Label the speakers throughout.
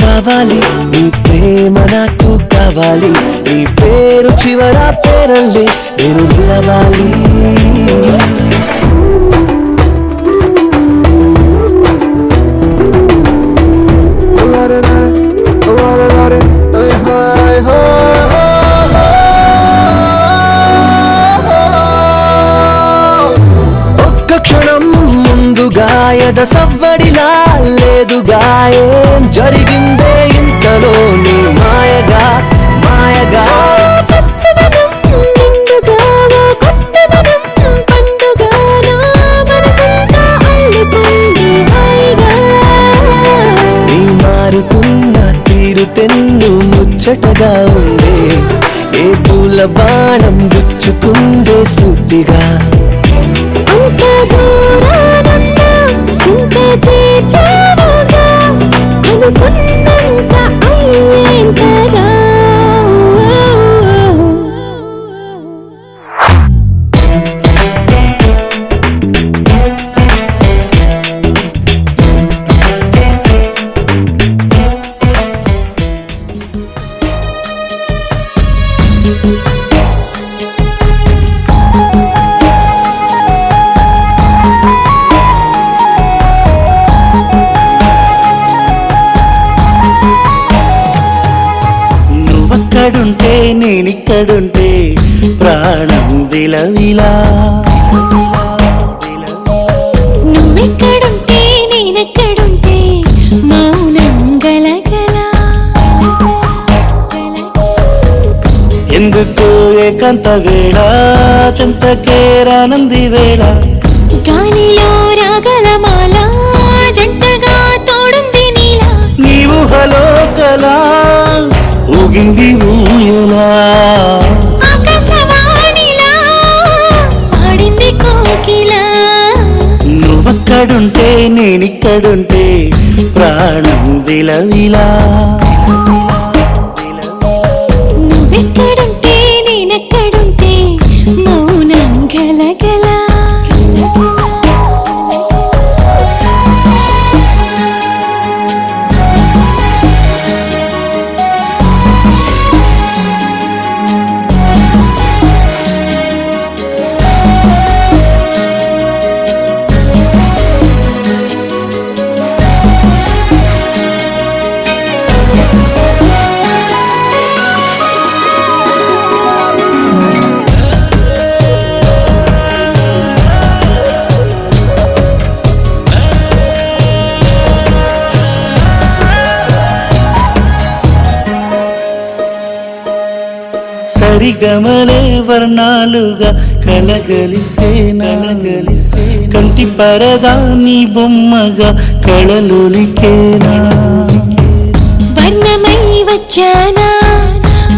Speaker 1: కావాలి నీ ప్రేమ నాకు కావాలి నీ పేరు చివర పేరల్లే నేను నిలవాలి ఒక్క క్షణం ముందుగా ఎద సవ్వడిలా లేదు గాయం జరిగిందే ఇంతలో నీ మాయగా మాయగా నీ మారుతున్న తీరు తెన్ను ముచ్చటగా ఉండే ఏ పూల బాణం గుచ్చుకుందే సుట్టిగా నువ్వక్కడుంటే నేనిక్కడుంటే ప్రాణం విలవిలా
Speaker 2: నువ్వెక్కడుంటే నేనెక్కడుంటే మౌనం గలగల
Speaker 1: ఎందుకు ఏకాంత వేళ చెంతకేరానంది వేళ
Speaker 2: గాలిలో రాగల మాల జంటగా తోడుంది నీలా
Speaker 1: నీవు హలో కలా ఊగింది ఊయలా
Speaker 2: ఆకాశవాణిలా పాడింది కోకిలా
Speaker 1: నువ్వక్కడుంటే నేనిక్కడుంటే ప్రాణం విలవిలా
Speaker 2: నువ్వెక్కడుంటే నేనెక్కడుంటే మౌనం గలగల
Speaker 1: సరిగమలే వర్ణాలుగా కలగలిసే నలగలిసే కంటి పరదా నీ బొమ్మగా కళలులికేనా
Speaker 2: వర్ణమై వచ్చానా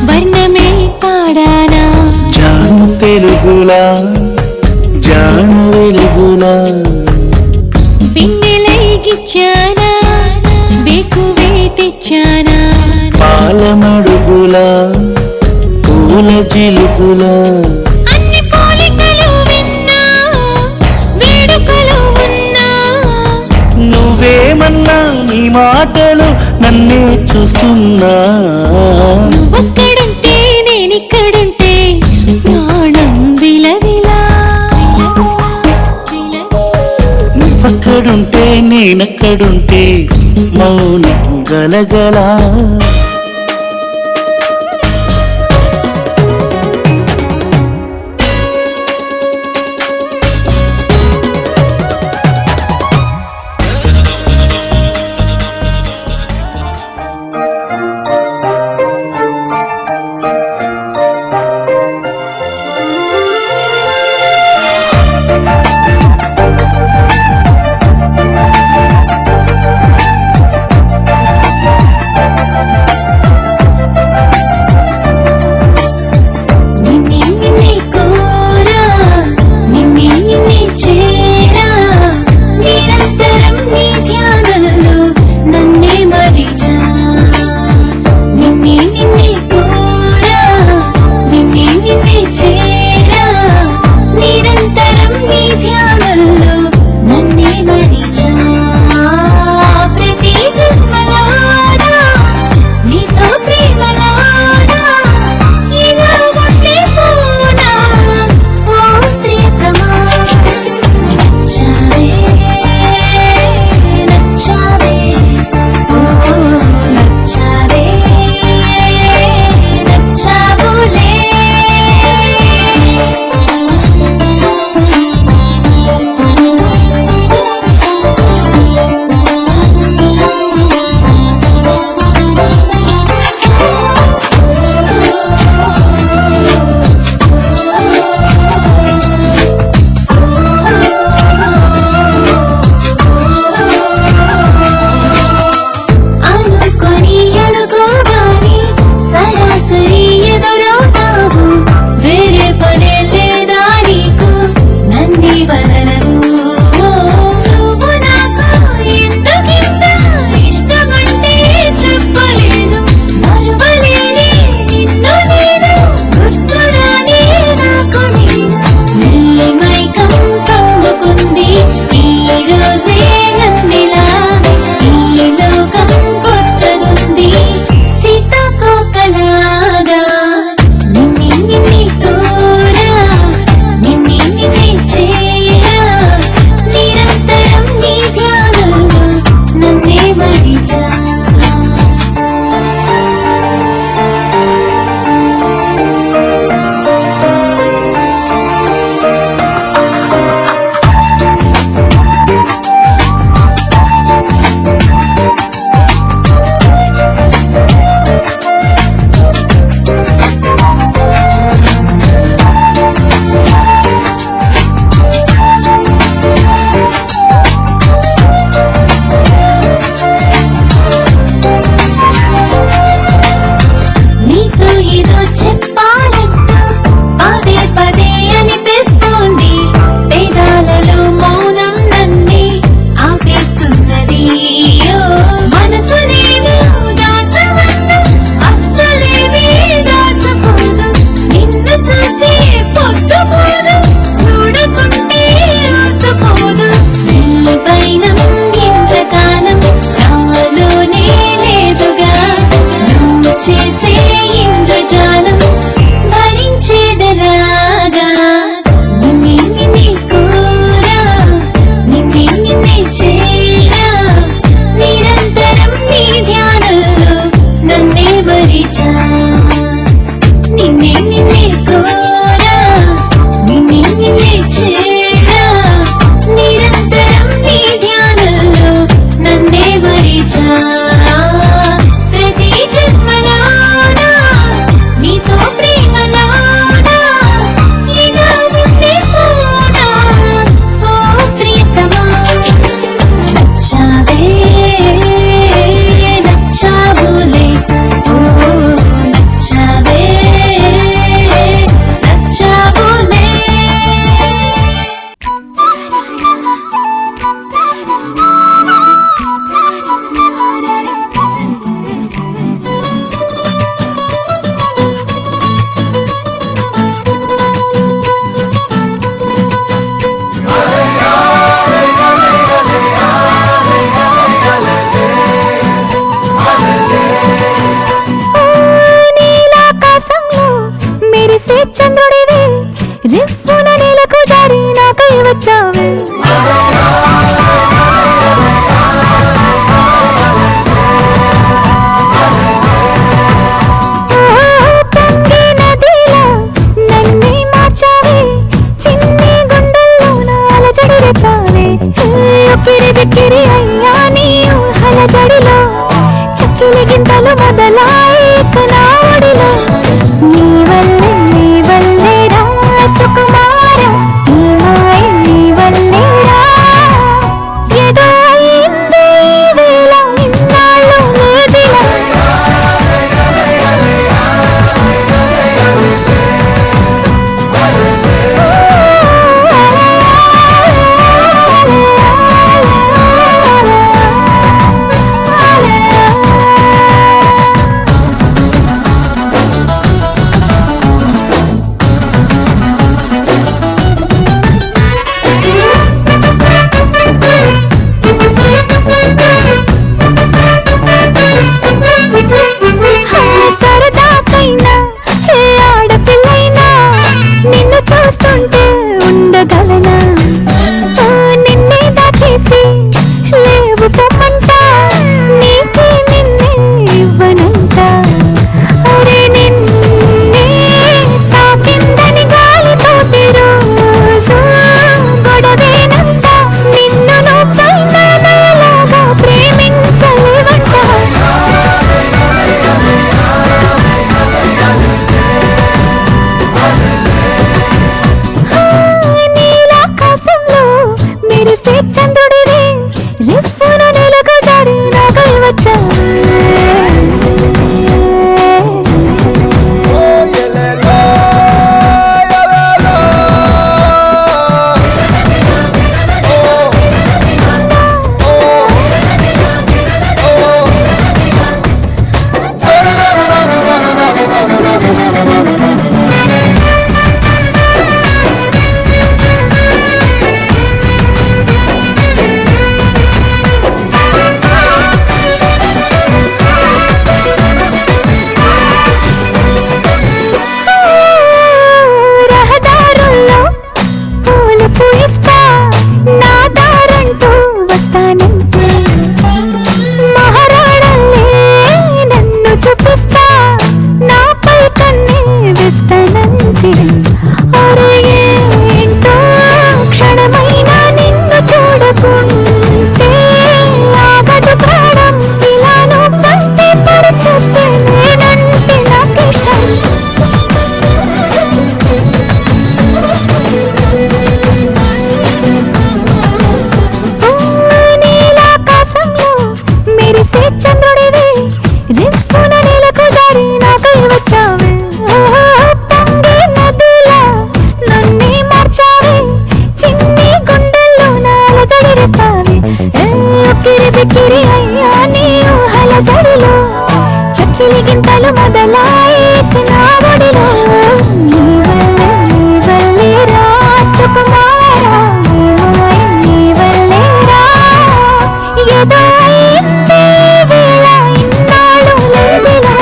Speaker 2: వర్ణమే పాడానా
Speaker 1: జాను తెలుగులా జాను మాటలు నన్నే చూస్తున్నా.
Speaker 2: నువ్వక్కడుంటే నేనిక్కడుంటే ప్రాణం విలవిలా.
Speaker 1: నువ్వక్కడుంటే నేనక్కడుంటే మౌనం గలగలా.
Speaker 2: బిక్కిరి అయ్యా నీ ఊహల జడిలో చక్కిలి గింతలు మొదలాయి నా ఒడిలో నీ వల్లే రా సుకుమార నీ మాయ నీ వల్లే రా ఏదో అయింది ఈ వేళ ఇన్నాళ్ళు లేదిలా సరదాకైనా ఏ ఆడపిల్లైనా నిన్ను చూస్తుంటే ఉండగలనా నిన్నే దాచేసి లేవు పొమ్మంట నీకే నిన్నే ఇవ్వనంట అరే నిన్నే తాకిందని గాలితోటి రోజు గొడవేనంట నిన్ను నువ్వైనా నాలాగా ప్రేమించలేవంట నీలాకాశంలో మెరిసే చంద్రుడివి రిఫ్ఫున నెలకు జారి నాకై వచ్చా రహదారుల్లో పూలు పూయిస్తా నా దారంటూ వస్తానంటే మహారాణల్లే నన్ను చూపిస్తా నాపై కన్నే వేస్తానంటే అరే ఏంటో క్షణమైనా నిన్ను చూడకుంటే ఆగదు ప్రాణం ఇలా నువ్వంటే పరిచొచ్చే నేనంటే నాకిష్టం నీలాకాశంలో మెరిసే చంద్రుడివి రిఫ్ఫున నెలకు జారి నాకై వచ్చావే పొంగే నదిలా నన్నే మార్చావే చిన్ని గుండెల్లో నాలజడి రేపావే ఉక్కిరి బిక్కిరి అయ్యా నీ ఊహల జడిలో చక్కిలి గింతలు మొదలాయి నా ఒడిలో నీ వల్లే రా సుకుమార నీ మాయ నీ వల్లే రా ఏదో అయింది ఈ వేళ ఇన్నాళ్ళు లేదిలా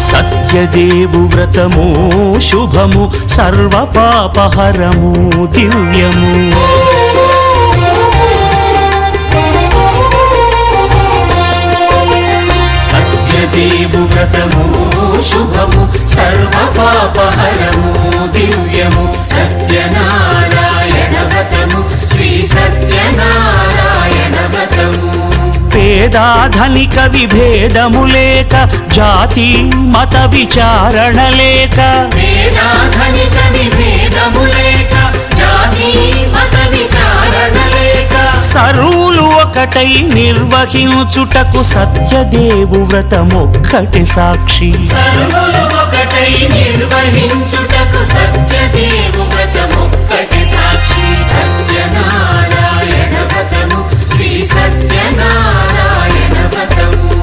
Speaker 1: సత్యదేవు వ్రతము శుభము సర్వ పాపహరము దివ్యము సత్యదేవు వ్రతము శుభము సర్వ పాపహరము దివ్యము సత్యనారాయణ వ్రతము శ్రీ సత్యనారాయణ వ్రతము పేదాధనిక విభేదము లేక జాతి మత విచారణ లేక
Speaker 3: వేదాధనిక విభేదము లేక జాతి మత విచారణ లేక
Speaker 1: సరువులు ఒకటై నిర్వహించుటకు సత్యదేవు వ్రతమొక్కటి సాక్షి
Speaker 3: సర్వులు ఒకటై నిర్వహించుటకు సత్యదేవు వ్రతమొక్కటి సాక్షి సత్యనారాయణ వ్రతము శ్రీ సత్యనారాయణ వ్రతము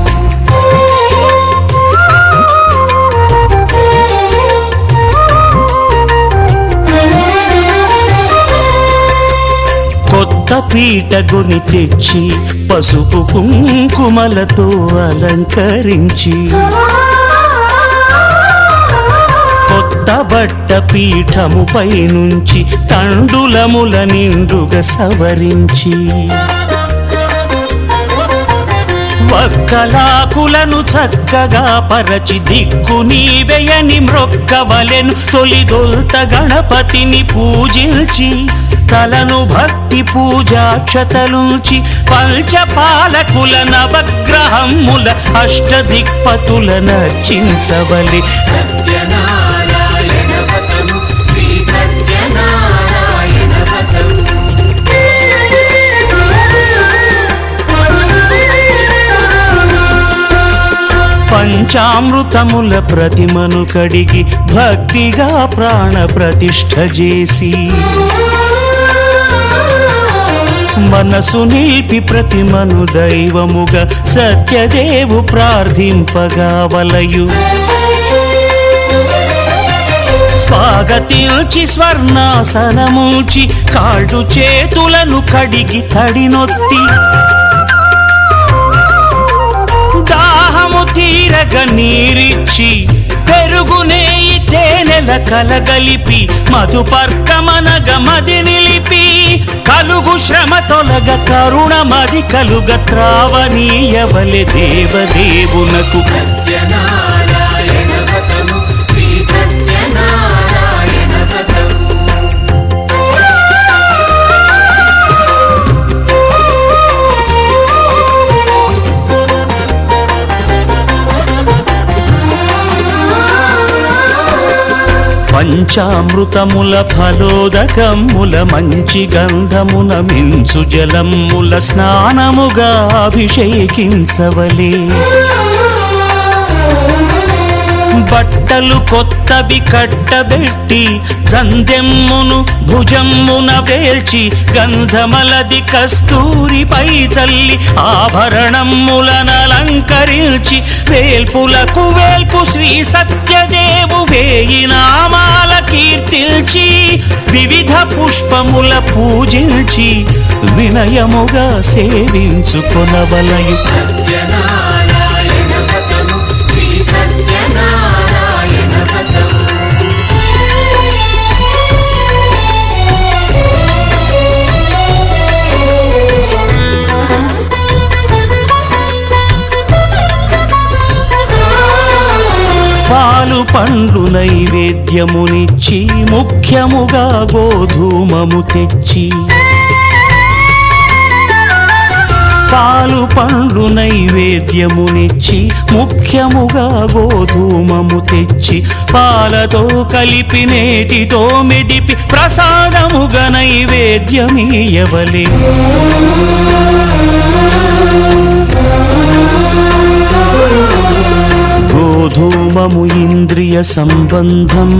Speaker 1: పీటగొని తెచ్చి పసుపు కుంకుమలతో అలంకరించి కొత్త బట్ట పీఠముపై నుంచి తండులముల నిండుగా సవరించి వక్కలాకులను చక్కగా పరచి దిక్కు నీవెయని మ్రొక్కవలెను తొలిదొల్త గణపతిని పూజించి తలను భక్తి పూజాక్షతలుంచి పంచపాలకుల నవగ్రహముల అష్టదిక్పతుల నర్చించవలె
Speaker 3: సత్యనారాయణ వ్రతము శ్రీ సత్యనారాయణ వ్రతము
Speaker 1: పంచామృతముల ప్రతిమను కడిగి భక్తిగా ప్రాణ ప్రతిష్ఠ చేసి మనసు నిలిపి ప్రతిమను దైవముగా సత్యదేవు ప్రార్థింపగా వలయు స్వాగతించి స్వర్ణాసనముంచి కాళ్ళు చేతులను కడిగి తడినొత్తి దాహము తీరగ నీరిచ్చి పెరుగు నేయి తేనెల కలగలిపి మధుపర్కమనగ మది నిలిపి కలుగు శ్రమ తొలగ కరుణ మది కలుగ త్రావనీయవలె దేవదేవునకు
Speaker 3: సత్యనారాయణ వ్రతము శ్రీ సత్యనారాయణ వ్రతము
Speaker 1: పంచామృతముల ఫలోదకముల మంచి గంధమున మించు జలముల స్నానముగా అభిషేకించవలే బట్టలు కొత్తవి కట్టబెట్టి జందెమ్మును భుజమ్మున వేల్చి గంధమలది కస్తూరిపై చల్లి ఆభరణములనలంకరించి వేల్పులకు వేల్పు శ్రీ సత్యదేవు వేయి నామాల కీర్తిల్చి వివిధ పుష్పముల పూజించి వినయముగా సేవించుకొనవలయు
Speaker 3: సత్యనారాయణ వ్రతము శ్రీ సత్యనారాయణ వ్రతము
Speaker 1: పాలు పండ్లు నైవేద్యమునిచ్చి ముఖ్యముగా గోధూమము తెచ్చి పాలు పండ్లు నైవేద్యమునిచ్చి ముఖ్యముగా గోధూమము తెచ్చి పాలతో కలిపి నేతితో మెదిపి ప్రసాదముగా నైవేద్యమీయవలే గోధూమము ఇంద్రియ సంబంధం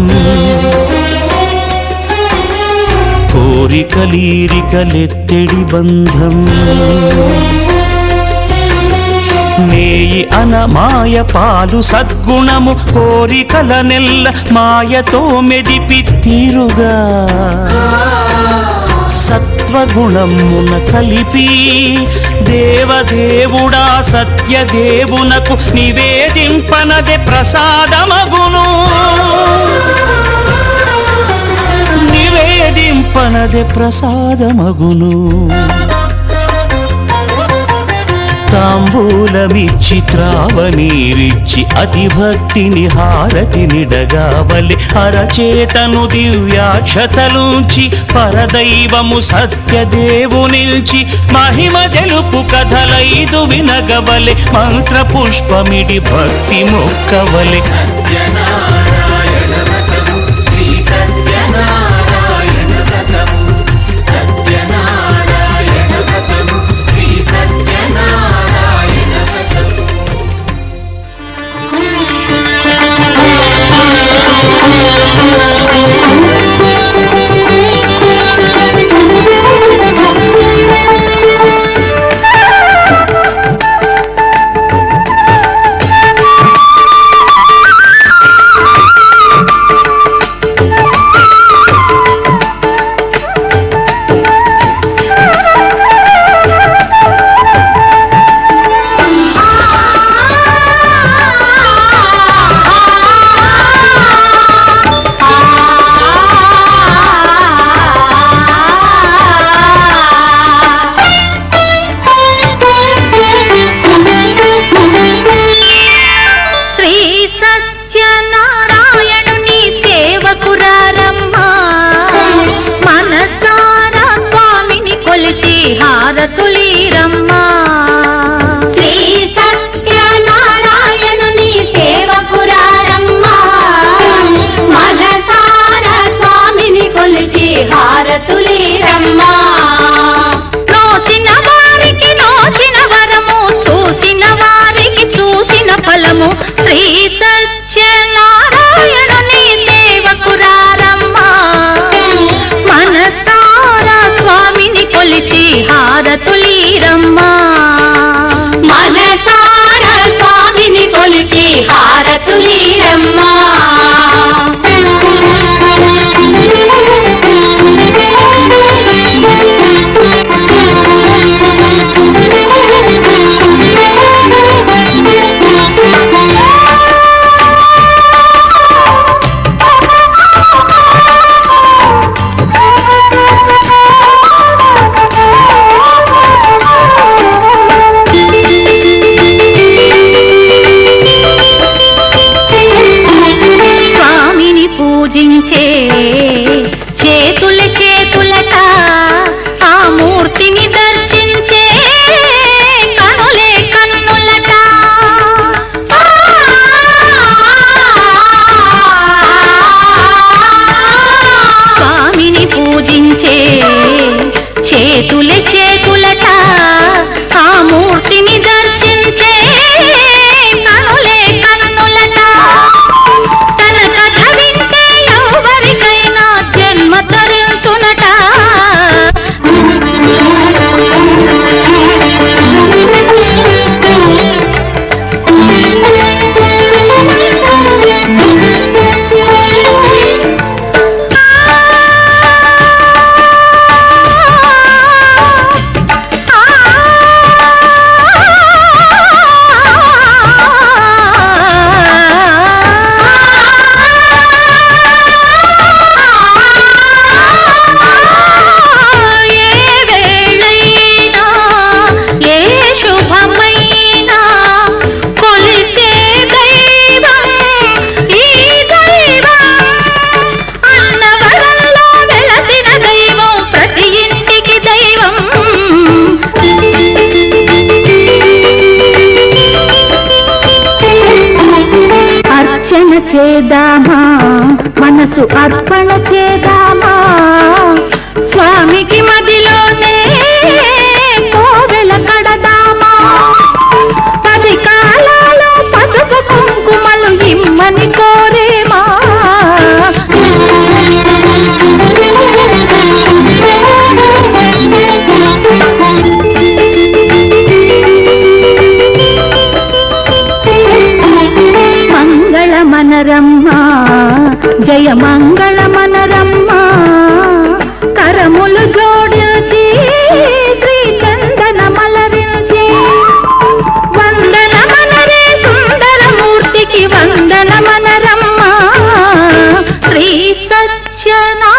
Speaker 1: కోరికలీరికలెత్తెడి బంధం నేయి అనమాయ పాలు సద్గుణము కోరికల నెల్ల మాయతో మెదిపి తీరుగా సత్వగుణమున కలిపి దేవదేవుడా సత్యదేవునకు నివేదింపనదే ప్రసాదమగును నివేదింపనదే ప్రసాదమగును తాంబూలమిచ్చి త్రావనీరిచ్చి అతి భక్తిని హారతినిడగావలి అరచేతను దివ్యాక్షతలుంచి పరదైవము సత్యదేవు నిల్చి మహిమ తెలుపు కథలైదు వినగవలె మంత్ర పుష్పమిడి భక్తి మొక్కవలె
Speaker 3: సత్యనారాయణ వ్రతము శ్రీ సత్యనారాయణ వ్రతము సత్యనారాయణ వ్రతము శ్రీ సత్యనారాయణ వ్రతము
Speaker 2: చేద్దామా, మనసు అర్పణ చేద్దామా, స్వామికి మదిలోనే కోవెల కడదామా, 10 కాలాలు పసుపు కుంకుమలు ఇమ్మని కోరేమా. మనరమ్మ జయ మంగళ మనరమ్మ, కరములు జోడించి శ్రీ చందన మలరించి, వందన మనరే సుందరమూర్తికి వందన మనరమ్మ, శ్రీ సత్యనారాయణుని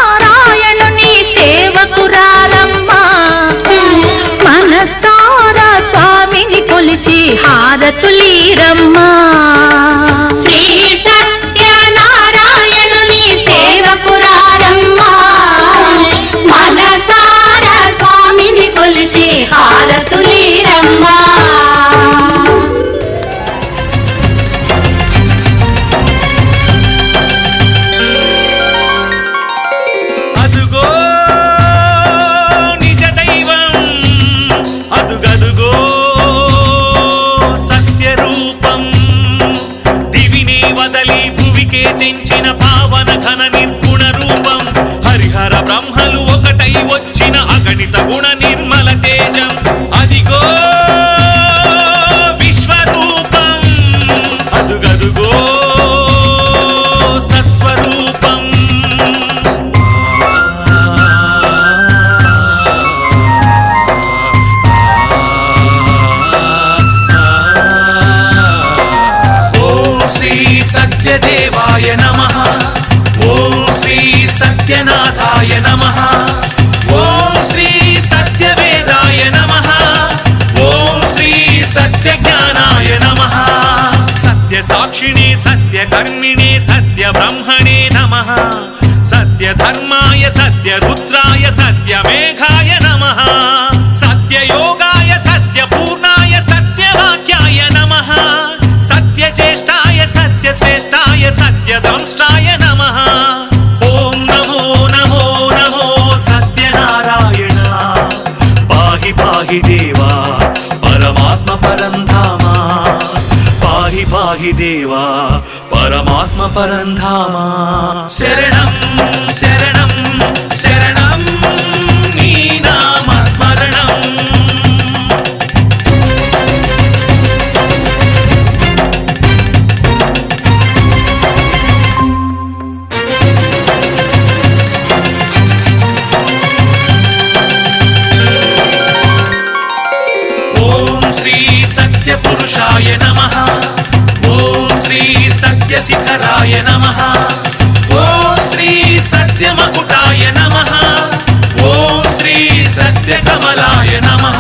Speaker 2: సేవకురారమ్మ, మనసారా స్వామిని కొలిచి హారతులీరమ్మ.
Speaker 1: తెంచిన పావన ఘన నిర్గుణ రూపం, హరిహర బ్రహ్మలు ఒకటై వచ్చిన అగణిత గుణ నిర్మల తేజం, అదిగో విశ్వరూపం, అదుగదుగో సత్స్వరూపం. ఓం శ్రీ సత్యదేవాయ నమః, ఓం శ్రీ సత్యనాథాయ నమః, ఓం శ్రీ సత్యవేదాయ నమః, ఓం శ్రీ సత్యజ్ఞానాయ నమః, సత్యసాక్షిణే సత్యకర్మిణే సత్యబ్రహ్మణే నమః, సత్యధర్మాయ సత్యరుద్రాయ సత్యమేఘాయ నమః, సత్యయోగాయ సత్యపూర్ణాయ సత్యవాక్యాయ నమః, సత్యజ్యేష్ఠాయ సత్యశ్రేష్ఠాయ సత్యదంష్టాయ నమః. ఓం నమో నమో నమో సత్యనారాయణ, పాహి పాహి దేవా పరమాత్మ పరంధామా, పాహి పాహి దేవా పరమాత్మ పరంధామా. శరణం శరణం శరణం నీ నామ స్మరణం. పురుషాయ నమః, ఓం శ్రీ సత్యశిఖరాయ నమః, ఓం శ్రీ సత్యమకుటాయ నమః, ఓం శ్రీ సత్యకమలాయ నమః,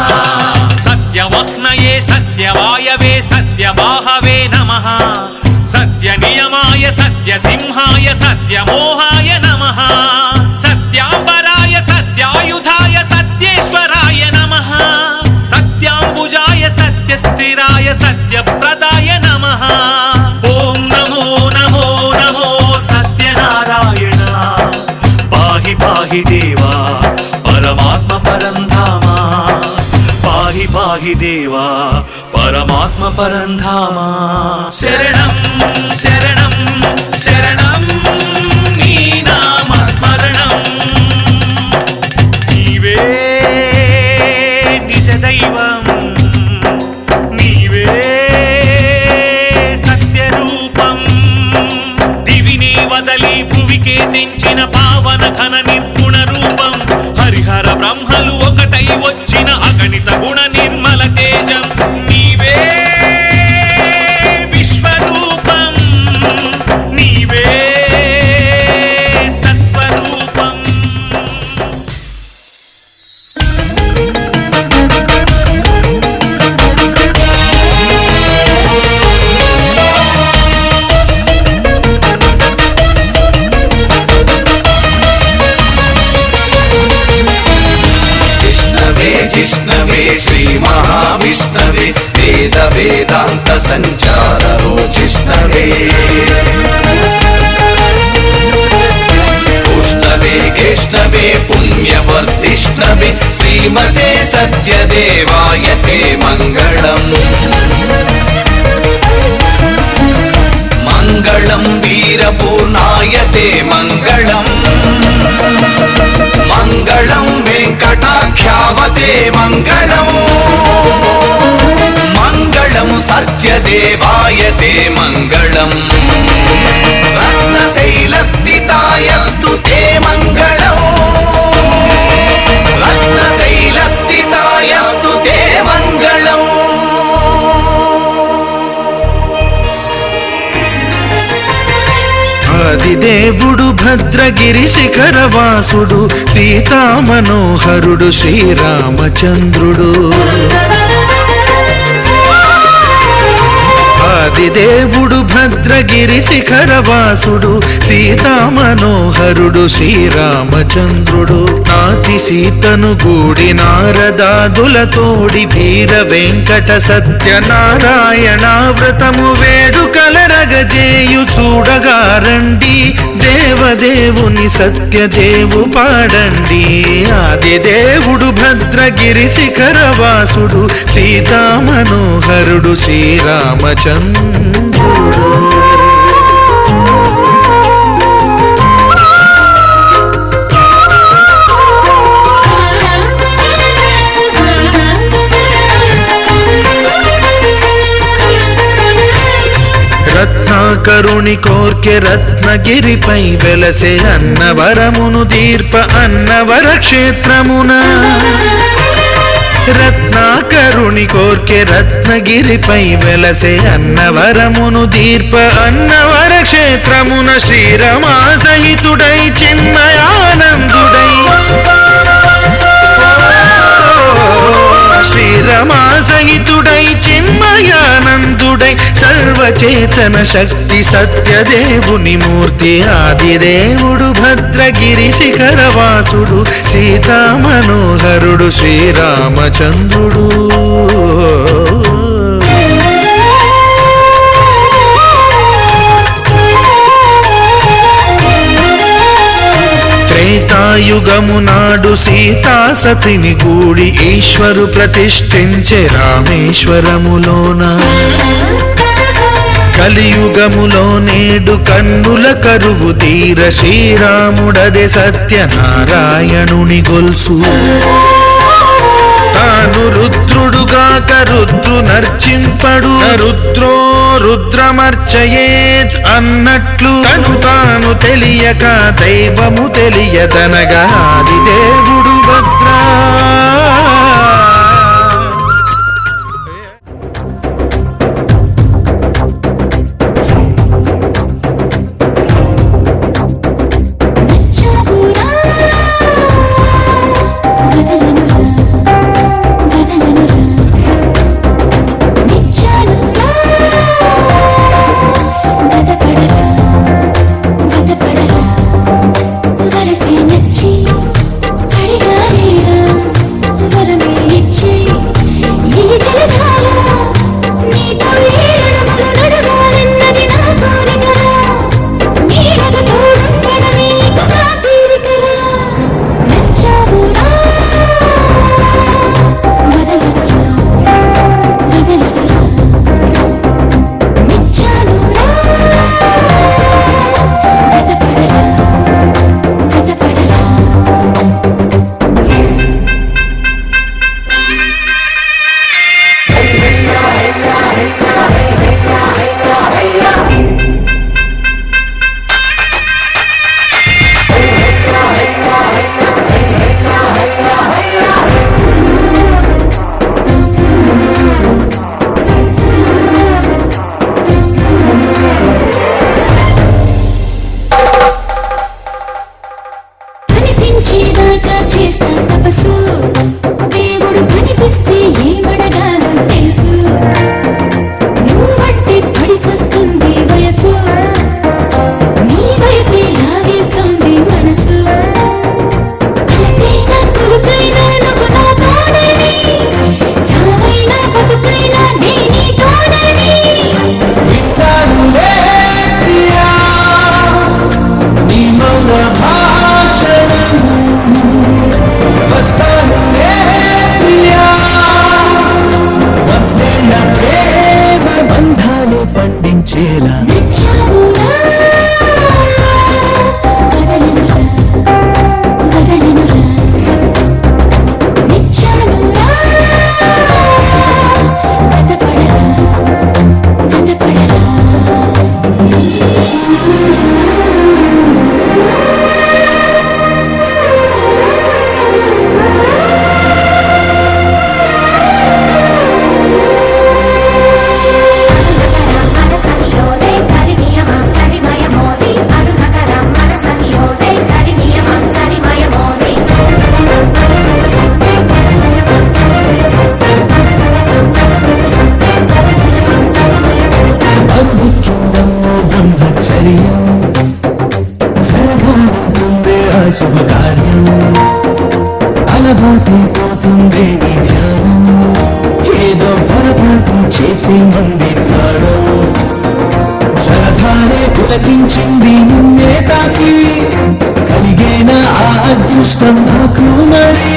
Speaker 1: సత్యవహ్నయే సత్యవాయవే సత్యబాహవే నమః, సత్యనియమాయ సత్యసింహాయ సత్యమోహాయ నమః, సత్యాంబరాయ సత్యాయుధాయ సత్యేశ్వరాయ నమః, సత్యాంబుజాయ సత్యస్థిరాయ సత్యప్రదాయ నమః. ఓం నమో నమో నమో సత్యనారాయణ, పాహి పాహి దేవా పరమాత్మ పరంధామా, పాహి పాహి దేవా పరమాత్మ పరంధామా. శరణం శరణం శరణం నీ నామ స్మరణం. నీవే నిజ దైవం, నీవే సత్యరూపం, దివిని వదలి భువికే తెంచిన పావన ఘన నిర్గుణ రూపం, హరిహర బ్రహ్మలు ఒకటై వచ్చిన అగణిత గుణ నిర్మల తేజం, నీవే విశ్వరూపం, నీవే సత్స్వరూపం.
Speaker 3: जिष्णवे श्री महाविष्णवे वेद वेदांत संचारो जिष्णवे विष्णवे पुण्यवर्धिष्णवे श्रीमते सत्यदेवाय ते मङ्गलम् मङ्गलं वीरपूर्णाय ते मङ्गलम् मङ्गलं वेङ्कटाख्यावते मङ्गलम् मङ्गलं सत्यदेवाय ते मङ्गलम् रत्नशैलस्थितायस्तु ते मङ्गलम् रत्नशैलस्थितायस्तु ते मङ्गलम्
Speaker 4: ఆదిదేవుడు భద్రగిరి శిఖరవాసుడు సీతామనోహరుడు శ్రీరామచంద్రుడు ఆదిదేవుడు భద్రగిరి శిఖరవాసుడు సీతామనోహరుడు శ్రీరామచంద్రుడు నాతి సీతను గూడి నారదాదులతోడి వీర వెంకట సత్యనారాయణ వ్రతము వేడుకలరగజేయు చూడగా రండి దేవదేవుని సత్యదేవు పాడండి ఆదిదేవుడు భద్రగిరి శిఖరవాసుడు సీతామనోహరుడు శ్రీరామచంద్రుడు రత్నాకరుని కోర్కె రత్నగిరిపై వెలసే అన్నవరమును దీర్ప అన్నవర క్షేత్రమున రత్నాకరుని కోర్కె రత్నగిరిపై వెలసే అన్నవరమును దీర్ప అన్నవర క్షేత్రమున శ్రీరమా సహితుడై చిన్మయానందుడై శ్రీరమా సహితుడై చిన్మయానందుడై సర్వచేతన శక్తి సత్యదేవుని మూర్తి ఆదిదేవుడు భద్రగిరి శిఖరవాసుడు సీతామనోహరుడు శ్రీరామచంద్రుడు త్రేతాయుగము నాడు సీతా సతిని గూడి ఈశ్వరు ప్రతిష్ఠించే రామేశ్వరములోన కలియుగములో నేడు కన్నుల కరువు తీర శ్రీరాముడదే సత్యనారాయణుని గొల్సు తాను రుద్రుడుగాక రుద్రు నర్చింపడు రుద్రో రుద్రమర్చయేత్ అన్నట్లు తను తాను తెలియక దైవము తెలియదనగా ఆదిదేవుడు భద్రా భాషణము
Speaker 5: శుభకార్యం అలవాటే పోతుంది నీ ధ్యానం ఏదో పొరపాటు చేసి మంది ప్రాణం జలధారే పులకించింది నిన్నే తాకి కలిగేన ఆ అదృష్టం నాకు మరి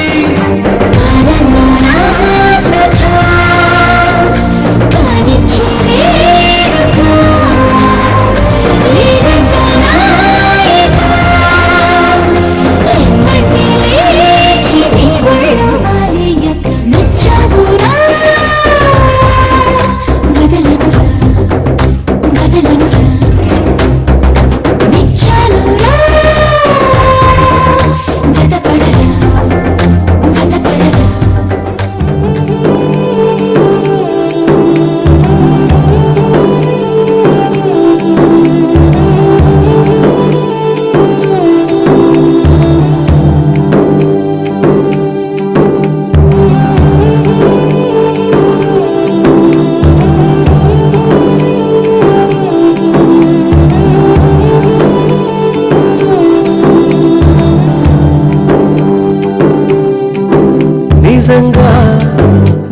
Speaker 5: నిజంగా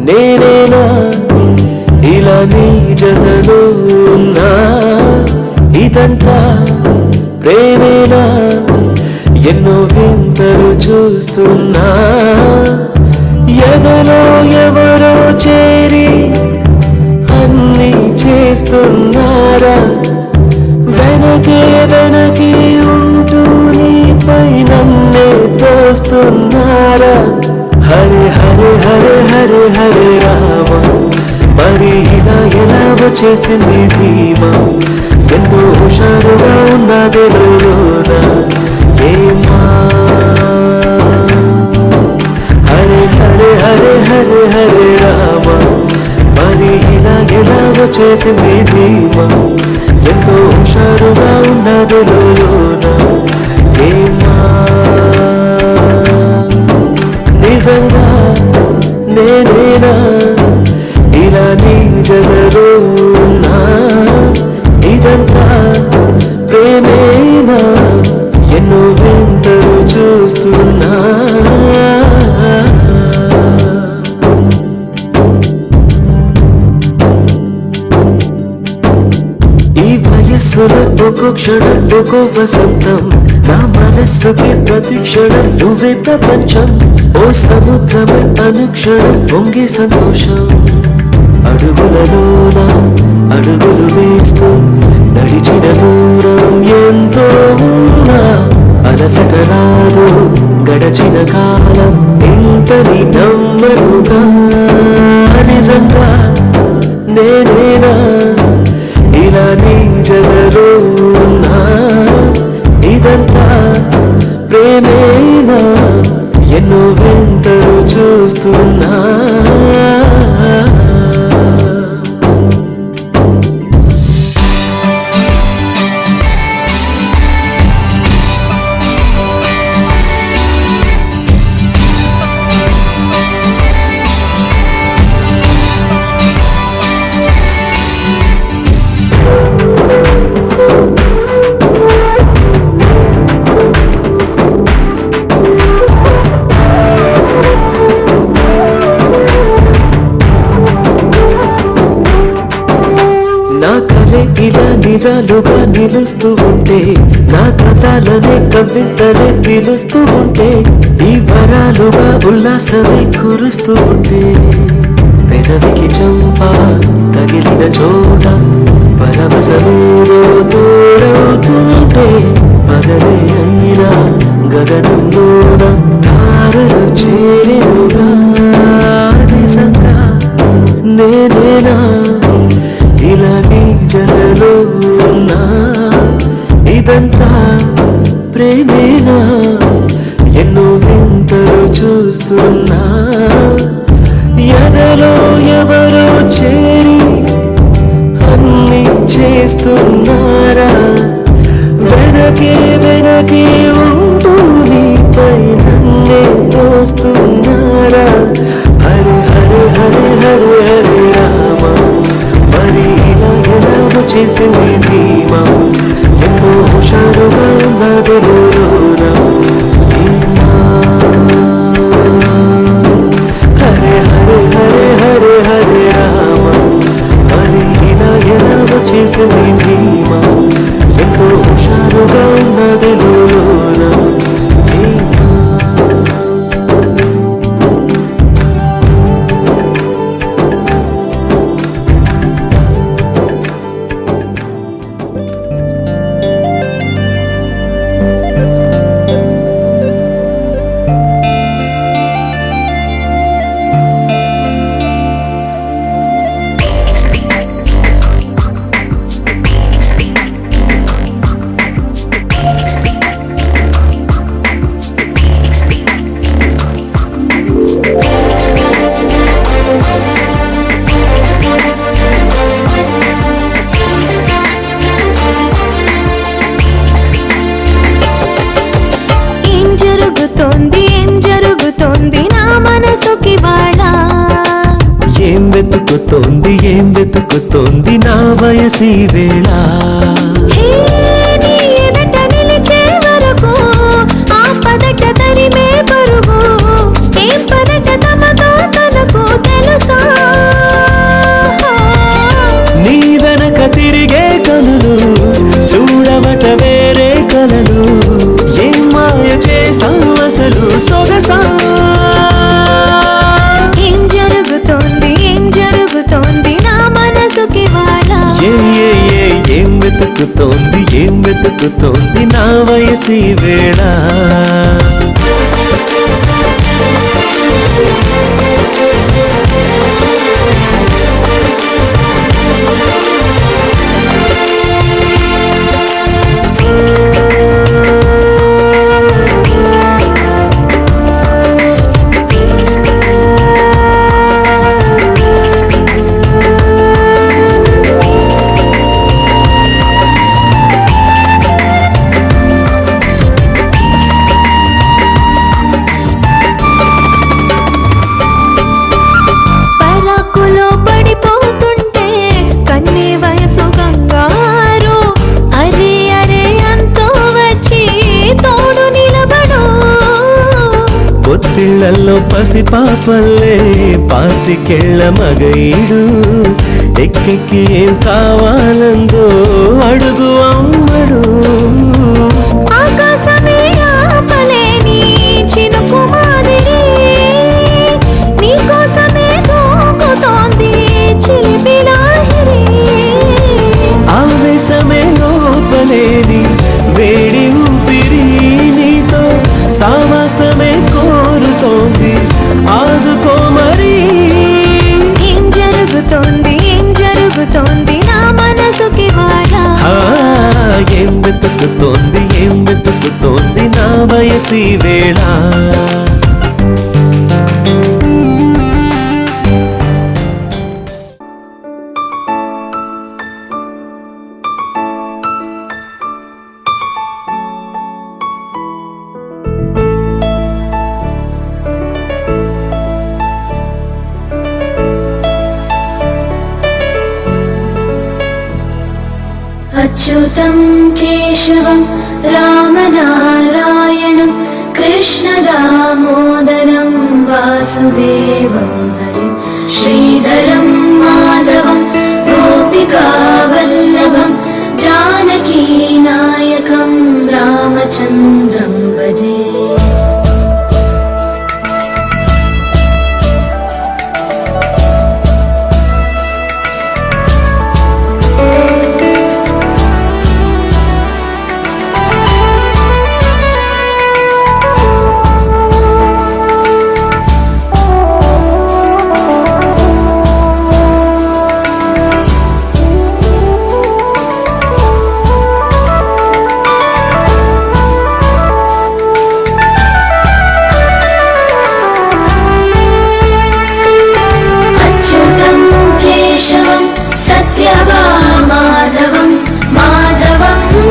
Speaker 5: నేనేనా ఇలా నీ జతలో ఉన్నా ఇదంతా ప్రేమేనా ఎన్నో వింతలు చూస్తున్నా ఎదలో ఎవరో చేరి అన్నీ చేస్తున్నారా వెనకే వెనకే ఉంటూ నీపై నన్నే తోస్తున్నారా హరే హరే హరే హరే హరే రామ మరి ఇలా ఎలా వచ్చేసింది ధీమా ఎంతో హుషారుగా ఉన్నది లోన ఏమా హరే హరే హరే హరే హరే రామ మరి ఇలా ఎలా వచ్చేసింది ధీమా ఎంతో హుషారుగా ఉన్నది లోన ఏమా నిజంగా నేనేనా ఇలా నీ జతలో ఉన్నా ఇదంతా ప్రేమేనా ఎన్నో వింతలు చూస్తున్నా ఈ వయస్సులో ఒక్కో క్షణం ఒక్కో వసంతం నా మనస్సుకి ప్రతి క్షణం నువ్వే ప్రపంచం ఓ సముద్రమే అనుక్షణం పొంగే సంతోషం అడుగులలోన అడుగులు వేస్తూ నడిచిన దూరం ఎంతో ఉన్నా అలసట రాదు గడచిన కాలం ఇంతని నమ్మరుగా నిజంగా నేనేనా ఇలా నీ జతలో ఉన్నా ఇదంతా ప్రేమేనా ఎన్నో వింతలు చూస్తున్నా నా కలే ఇలా నిజాలుగా నిలుస్తూ ఉంటే నా కథలనే కవితలే పిలుస్తూ ఉంటే ఈ వరాలుగా ఉల్లాసమే కురుస్తూ ఉంటే పెదవికి చంప తగిలిన చోట పరవశమేదో తోడవుతుంటే పగలే అయినా గగనంలోన తారలు చేరుగా నిజంగా నేనేనా ఇలా నీ జలలో ఉన్నా ఇదంతా ప్రేమేనా ఎన్నో వింతలు చూస్తున్నా ఎదలో ఎవరో చేరి అన్నీ చేస్తున్నారా వెనకే వెనకే ఉంటూ నీపై నన్నే తోస్తున్నారా హరే హరే హరే హరే హరే రామ మరి ఇలా ఎలా వచ్చేసింది ధీమా ఎంతో హుషారుగా ఉన్నది లోన
Speaker 2: జరుగుతోంది నా మనసుకి వాళ్ళ
Speaker 5: ఏం వెతుకుతోంది నా వయసి వేళ
Speaker 2: హే, నీ ఎదుట నిలిచే వరకు ఆ పదట తరిమే పరుగు ఏం పదట తమతో తనకు తెలుసా
Speaker 5: నీ వెనక తిరిగే కనులు చూడవట వేరే కలలు ఏం మాయ చేసావు అసలు సొగసా
Speaker 2: ఏం జరుగుతోంది నా మనసుకి వాళ్ళ
Speaker 5: ఏం వెతుకుతోంది నా వయసి వేళ
Speaker 2: పరాకులో పడిపోతుంటే కన్నే వయసు గంగారు అరే అంతో వచ్చి తోడు నిలబడు
Speaker 5: పొత్తిళ్లలో పసిపాపల్లే పాతికెళ్ళ మగైడు ఎక్కెక్కి ఏం కావాలందో అడుగు అమ్మడు
Speaker 2: ఆకాశమే ఆపలేని చినుకు మాదిరి నీకోసమే దూకుతోంది చిలిపి లాహిరి
Speaker 5: ఆవేశమే లోపలేని వేడి ఊపిరి నీతో సావాసమే కోరుతోంది ఆదుకో మరి
Speaker 2: ఏం జరుగుతోంది నా మనసుకి వాళ్ళ
Speaker 5: ఏం వెతుకుతోంది నా వయసి వేళ
Speaker 6: अच्युतं केशवं रामनारायणं कृष्णदामोदरं वासुदेवं हरिं श्रीधरं माधवं गोपिकावल्लभं जानकीनायकं रामचन्द्रं भजे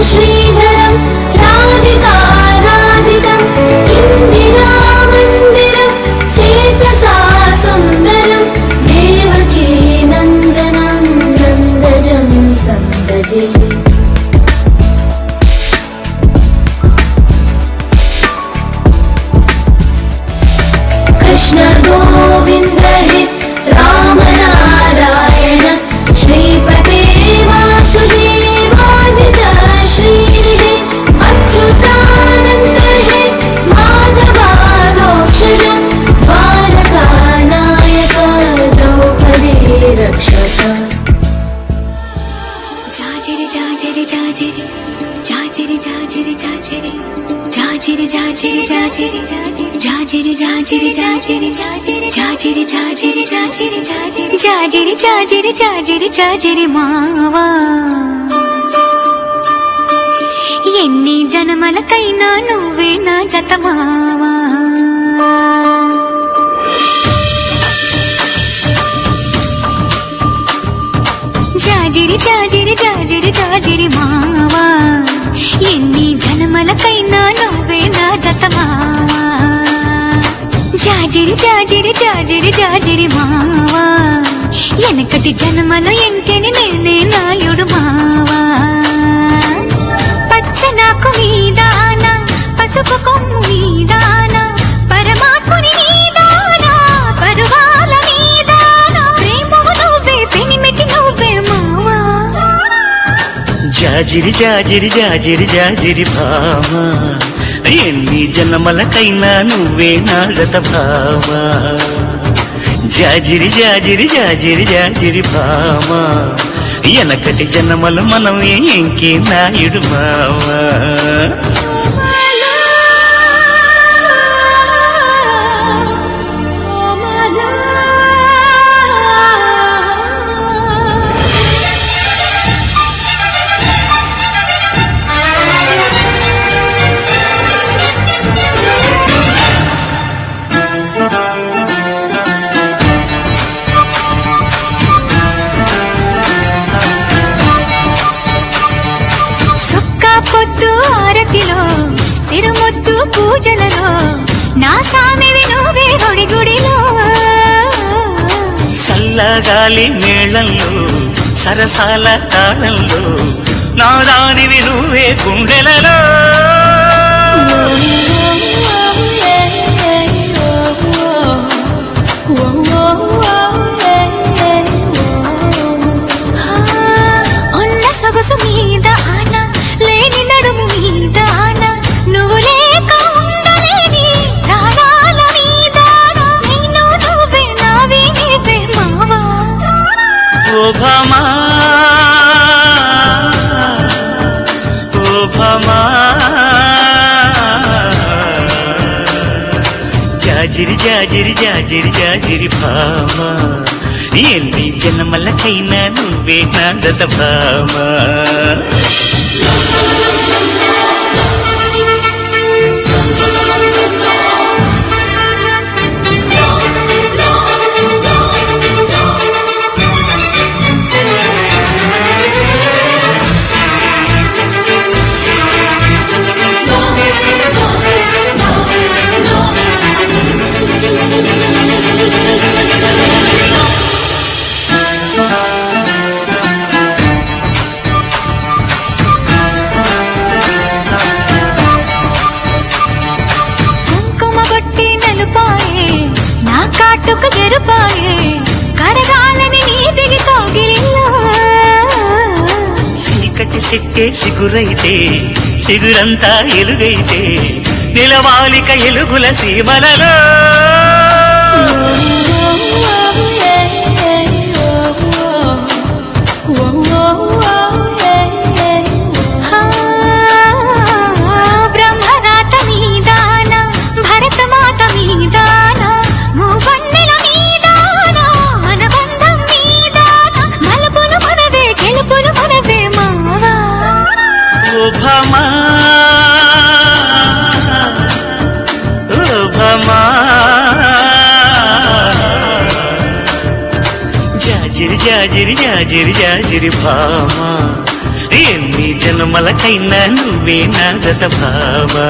Speaker 6: श्रीधरं राधिकाराधितं किन्दिरामन्दिरं चेतसा सुन्दरं देवकी नन्दनं नन्दजं सन्ददे कृष्ण गोविन्द हे रामनारायण श्रीपते वासुदेवाजित श्रीनिधे अच्युतानन्द हे माधवाधोक्षज द्वारकानायक द्रौपदी रक्षक जाजिरि जाजिरि जाजिरि जाजिरि जाजिरि जाजिरि जाजिरि जाजिरि जाजिरि जाजिरि जाजिरि जाजिरि जाजिरि जाजिरि जाजिरि जाजिरि जाजिरि जाजिरि जाजिरि मावा ఎన్ని జన్మలకైనా నువ్వే నా జత మావా జాజిరి జాజిరి జాజిరి జాజిరి మావా ఎన్ని జన్మలకైనా నువ్వే నా జత మావా జాజిరి జాజిరి జాజిరి జాజిరి మావా వెనకటి జన్మలో ఎంకెని నేనే నాయుడు మావా పచ్చ నాకు మీదాన పసుపు కొమ్ము మీదాన పరమాత్ముని మీదాన పరువాల మీదాన ప్రేమము నువ్వే పెనిమిటి నువ్వే మావా
Speaker 1: జాజిరి జాజిరి జాజిరి జాజిరి భామా ఎన్ని జన్మలకైనా నువ్వే నా జత భామా జాజిరి జాజిరి జాజిరి జాజిరి భామా వెనకటి జన్మలు మనమే ఇంకే నాయుడు మావా
Speaker 6: పొద్దు ఆరతిలో సిరుముద్దు పూజలలో నా సామివి నువ్వే గుడి గుడిలో
Speaker 1: సల్లగాలి మేళంలో సరసాల తాళంలో నా దానివి నువ్వే గుండెలలో
Speaker 6: ఉన్న సొగసు మీద ఆనా లేని నడుము మీద ఆనా నువ్వు లేక ఉండలేని ప్రాణాల మీద నేను నువ్వే నావి నీవే మావా
Speaker 1: ఓ భామా ఓ భామా జాజిరి జాజిరి జాజిరి జాజిరి భామా ఎన్ని జన్మలకైనా నువ్వే నా జత భామా
Speaker 6: కుంకుమ బొట్టి నలుపాయే నా కాటుకు ఎరుపాయే కరగాలని నీ బిగి కౌగిలిలో
Speaker 1: చీకటి సెట్టే సిగురైతే సిగురంతా ఎలుగైతే నిలవాలిక ఎలుగుల సీమలలో
Speaker 6: బ్రహ్మరాత మీదాన భరతమాత మీదాన మూవన్నెల మీదాన మన బంధం మీదాన మలుపులు మనవే గెలుపులు మనవే మావా
Speaker 1: ఓ భామా ఓ భామా జాజిరి జాజిరి జాజిరి జాజిరి భామా ఎన్ని జన్మలకైనా నువ్వే నా జత భామా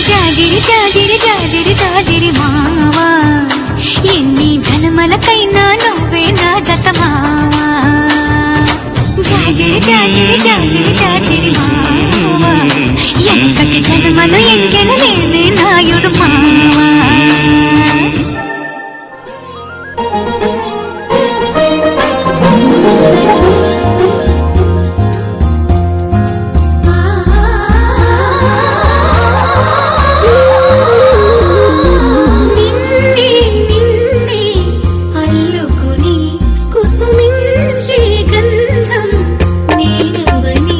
Speaker 6: జాజిరి జాజిరి జాజిరి జాజిరి మావా ఎన్ని జన్మలకైనా నువ్వే నా జత మావా జాజిరి జాజిరి జాజిరి జాజిరి మావా ఎంతటి జన్మలు ఎంకెన నేనే నాయుడు మావా
Speaker 2: అల్లుకుని కుసుమించే గంధం నేనవని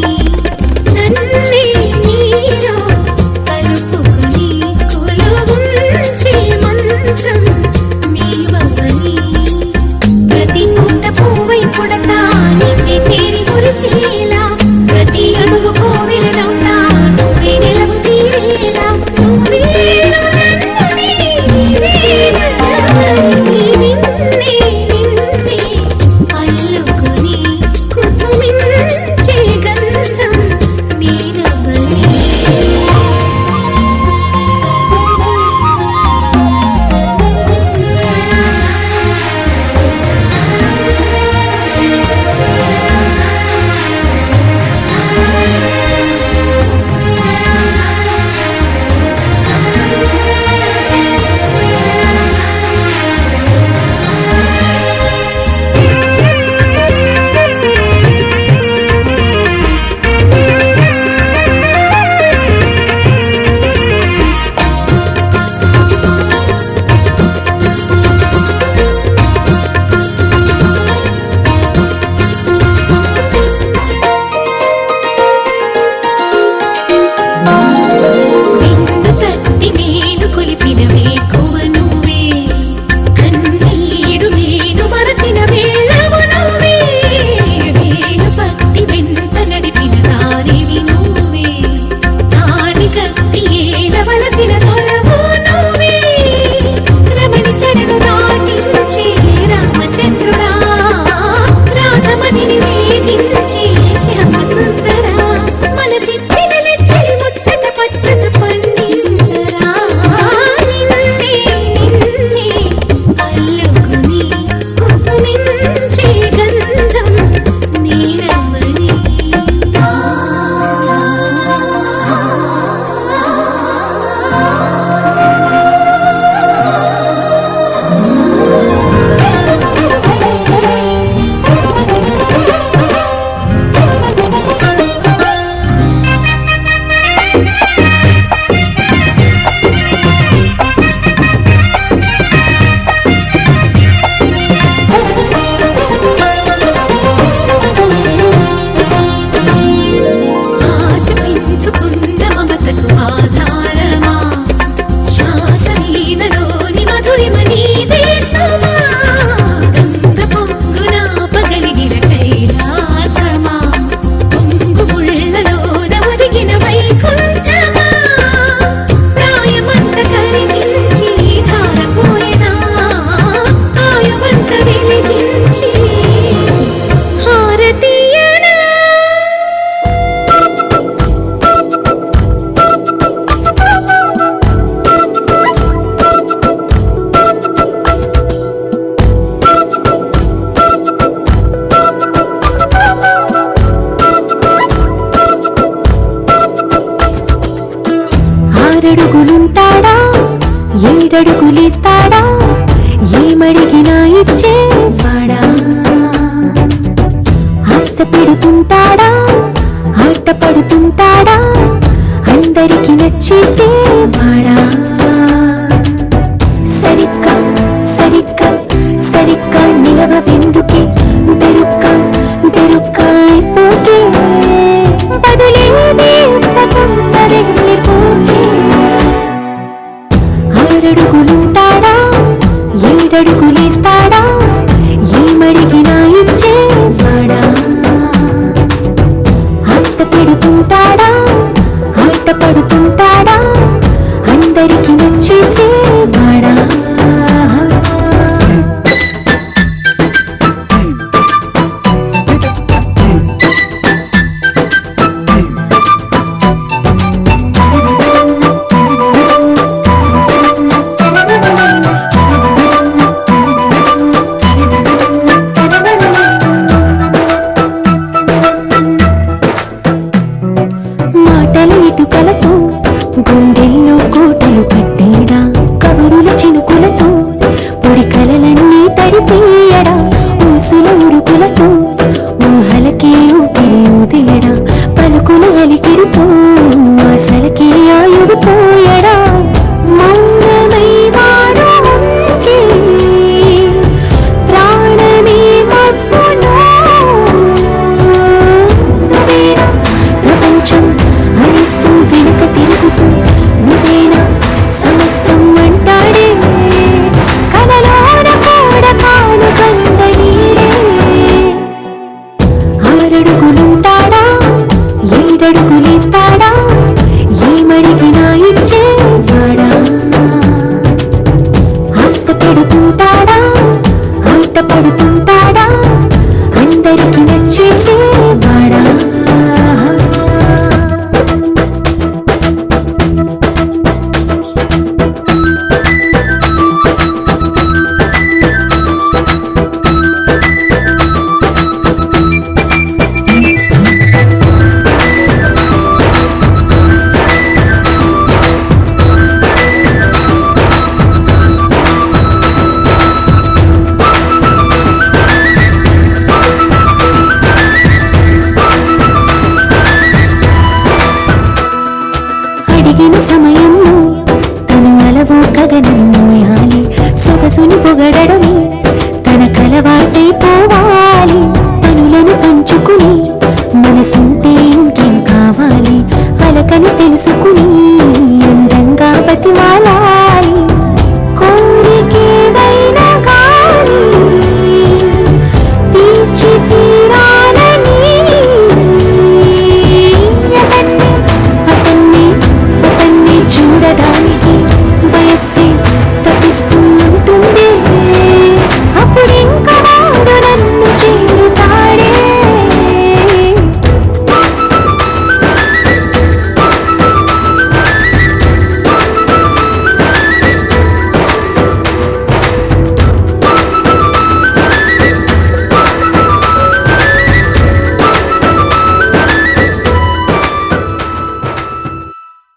Speaker 2: ఆరడుగులుంటాడా ఏడడుగులేస్తాడా ఏమడిగినా ఇచ్చేవాడా ఆశ పెడుతుంటాడా ఆట పడుతుంటాడా అందరికి నచ్చేసేవాడా సరిగ్గా సరిగ్గా సరిగ్గా నిలవెందుకే బెరుక్క బెరుక్క అయిపోతే బదులేది ఇవ్వకుండా వెళ్ళిపోతే ఆరడుగులుంటాడా ఏడడుగులేస్తాడా ఏమడిగినా ఇచ్చేవాడా ఆశ పెడుతుంటాడా ఆట పడుతుంటాడా అందరికి నచ్చేసి